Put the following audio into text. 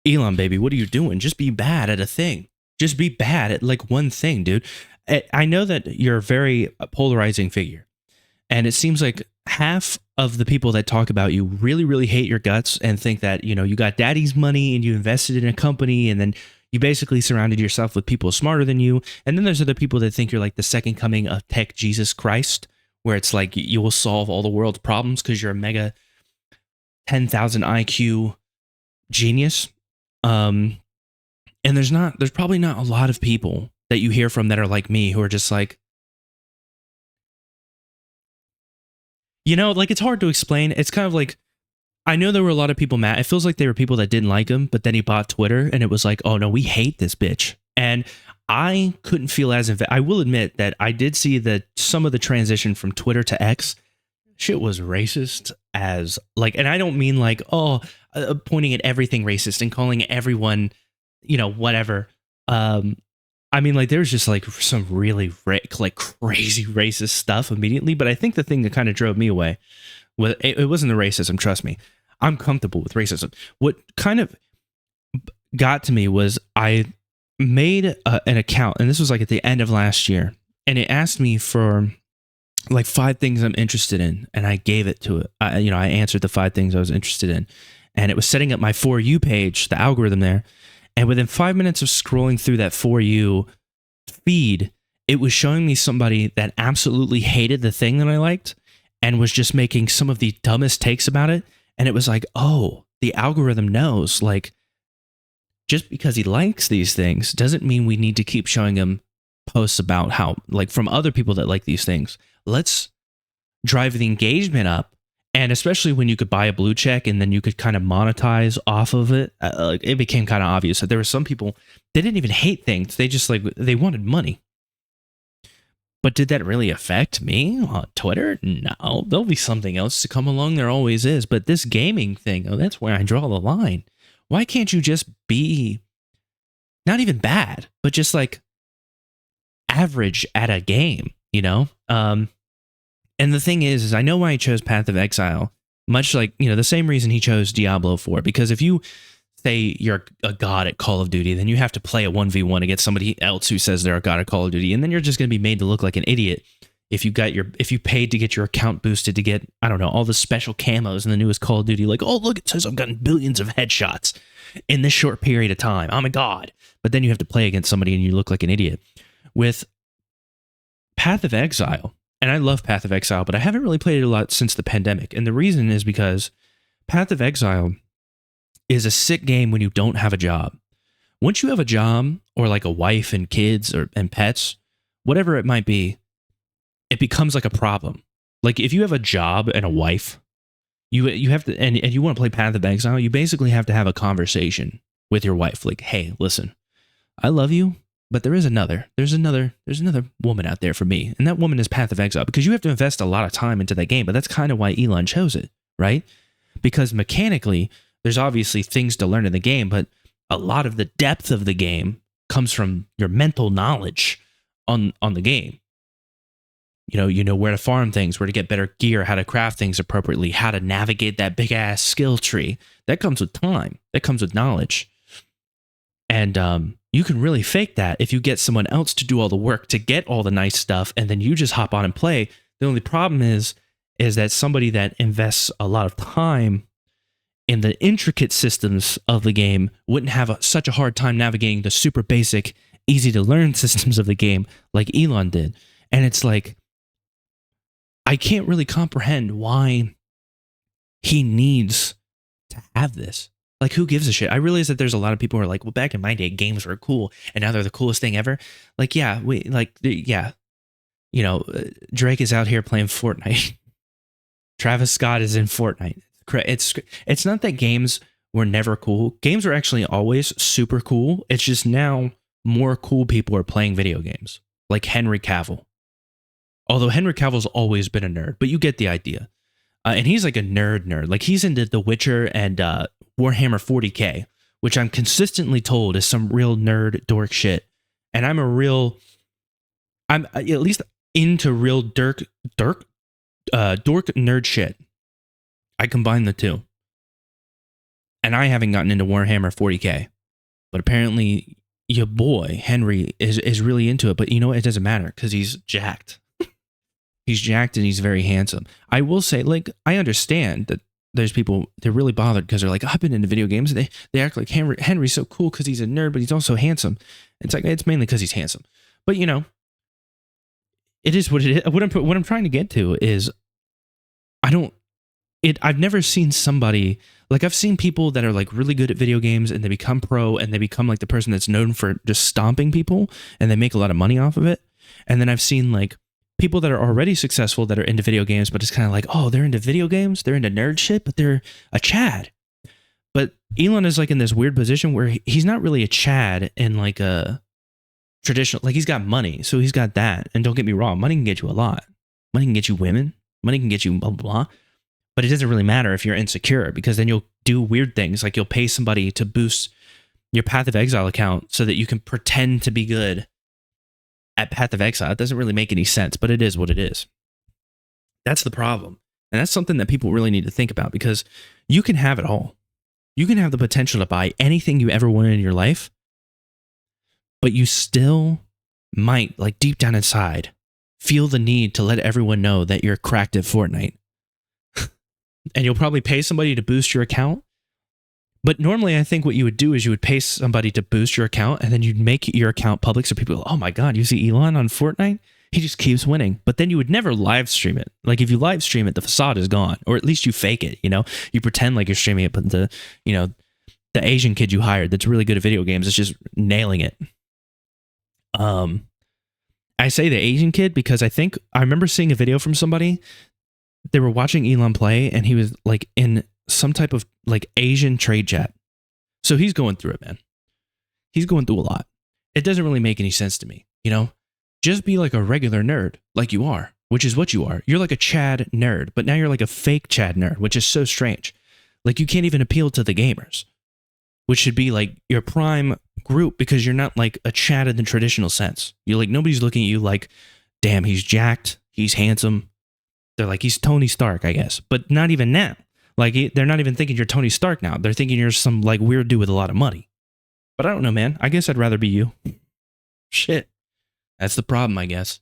Elon, baby, what are you doing? Just be bad at a thing. Just be bad at like one thing, dude. I know that you're a very polarizing figure, and it seems like half of the people that talk about you really, really hate your guts and think that, you got daddy's money and you invested in a company and then you basically surrounded yourself with people smarter than you. And then there's other people that think you're like the second coming of tech Jesus Christ, where it's like you will solve all the world's problems because you're a mega 10,000 IQ genius. And there's probably not a lot of people that you hear from that are like me, who are just like, like it's hard to explain. It's kind of like, I know there were a lot of people mad. It feels like there were people that didn't like him, but then he bought Twitter and it was like, oh no, we hate this bitch. And I couldn't feel as I will admit that I did see that some of the transition from Twitter to X shit was racist as like, and I don't mean like, pointing at everything racist and calling everyone, whatever. I mean, like, there's just like some really like crazy racist stuff immediately. But I think the thing that kind of drove me away, it wasn't the racism. Trust me, I'm comfortable with racism. What kind of got to me was I made an account, and this was like at the end of last year, and it asked me for like 5 things I'm interested in, and I gave it to it. I answered the 5 things I was interested in, and it was setting up my For You page, the algorithm there. And within 5 minutes of scrolling through that For You feed, it was showing me somebody that absolutely hated the thing that I liked and was just making some of the dumbest takes about it. And it was like, oh, the algorithm knows, like, just because he likes these things doesn't mean we need to keep showing him posts about how, like, from other people that like these things. Let's drive the engagement up. And especially when you could buy a blue check and then you could kind of monetize off of it, it became kind of obvious that there were some people, they didn't even hate things. They just they wanted money. But did that really affect me on Twitter? No, there'll be something else to come along. There always is. But this gaming thing, that's where I draw the line. Why can't you just be not even bad, but just like average at a game, And the thing is I know why he chose Path of Exile, much like, the same reason he chose Diablo 4. Because if you say you're a god at Call of Duty, then you have to play a 1v1 against somebody else who says they're a god at Call of Duty. And then you're just going to be made to look like an idiot if you paid to get your account boosted to get, I don't know, all the special camos in the newest Call of Duty. Like, oh, look, it says I've gotten billions of headshots in this short period of time. I'm a god. But then you have to play against somebody and you look like an idiot. With Path of Exile, and I love Path of Exile, but I haven't really played it a lot since the pandemic. And the reason is because Path of Exile is a sick game when you don't have a job. Once you have a job, or like a wife and kids and pets, whatever it might be, it becomes like a problem. Like if you have a job and a wife, you have to, and you want to play Path of Exile, you basically have to have a conversation with your wife. Like, hey, listen, I love you, but there's another woman out there for me. And that woman is Path of Exile, because you have to invest a lot of time into that game. But that's kind of why Elon chose it, right? Because mechanically, there's obviously things to learn in the game, but a lot of the depth of the game comes from your mental knowledge on the game. You know where to farm things, where to get better gear, how to craft things appropriately, how to navigate that big ass skill tree. That comes with time. That comes with knowledge. And you can really fake that if you get someone else to do all the work to get all the nice stuff, and then you just hop on and play. The only problem is that somebody that invests a lot of time in the intricate systems of the game wouldn't have such a hard time navigating the super basic, easy to learn systems of the game like Elon did. And it's like, I can't really comprehend why he needs to have this. Like, who gives a shit? I realize that there's a lot of people who are like, well, back in my day, games were cool, and now they're the coolest thing ever. Like, yeah, Drake is out here playing Fortnite. Travis Scott is in Fortnite. It's not that games were never cool. Games were actually always super cool. It's just now more cool people are playing video games, like Henry Cavill. Although Henry Cavill's always been a nerd, but you get the idea. And he's like a nerd. Like, he's into The Witcher and Warhammer 40K, which I'm consistently told is some real nerd dork shit. And I'm at least into real dork nerd shit. I combine the two. And I haven't gotten into Warhammer 40K. But apparently your boy, Henry, is really into it. But you know what? It doesn't matter because he's jacked. He's jacked and he's very handsome. I will say, like, I understand that there's people, they're really bothered because they're like, I've been into video games. And they act like Henry's so cool because he's a nerd, but he's also handsome. It's like, it's mainly because he's handsome. But, you know, it is what it is. What I'm trying to get to is I've never seen somebody, like I've seen people that are like really good at video games and they become pro and they become like the person that's known for just stomping people and they make a lot of money off of it. And then I've seen like people that are already successful that are into video games, but it's kind of like, oh, they're into video games, they're into nerd shit, but they're a Chad. But Elon is like in this weird position where he's not really a Chad in like a traditional, like he's got money, so he's got that. And don't get me wrong, money can get you a lot. Money can get you women. Money can get you blah, blah, blah. But it doesn't really matter if you're insecure because then you'll do weird things. Like you'll pay somebody to boost your Path of Exile account so that you can pretend to be good at Path of Exile. It doesn't really make any sense, but it is what it is. That's the problem. And that's something that people really need to think about because you can have it all. You can have the potential to buy anything you ever wanted in your life, but you still might, like deep down inside, feel the need to let everyone know that you're cracked at Fortnite. And you'll probably pay somebody to boost your account. But normally I think what you would do is you would pay somebody to boost your account and then you'd make your account public so people go, oh my God, you see Elon on Fortnite? He just keeps winning. But then you would never live stream it. Like if you live stream it, the facade is gone. Or at least you fake it, you know? You pretend like you're streaming it, but the Asian kid you hired that's really good at video games is just nailing it. I say the Asian kid because I remember seeing a video from somebody. They were watching Elon play and he was like in some type of like Asian trade chat. So he's going through it, man. He's going through a lot. It doesn't really make any sense to me, you know? Just be like a regular nerd like you are, which is what you are. You're like a Chad nerd, but now you're like a fake Chad nerd, which is so strange. Like you can't even appeal to the gamers, which should be like your prime group because you're not like a Chad in the traditional sense. You're like, nobody's looking at you like, damn, he's jacked, he's handsome. They're like, he's Tony Stark, I guess. But not even now. Like, they're not even thinking you're Tony Stark now. They're thinking you're some, like, weird dude with a lot of money. But I don't know, man. I guess I'd rather be you. Shit. That's the problem, I guess.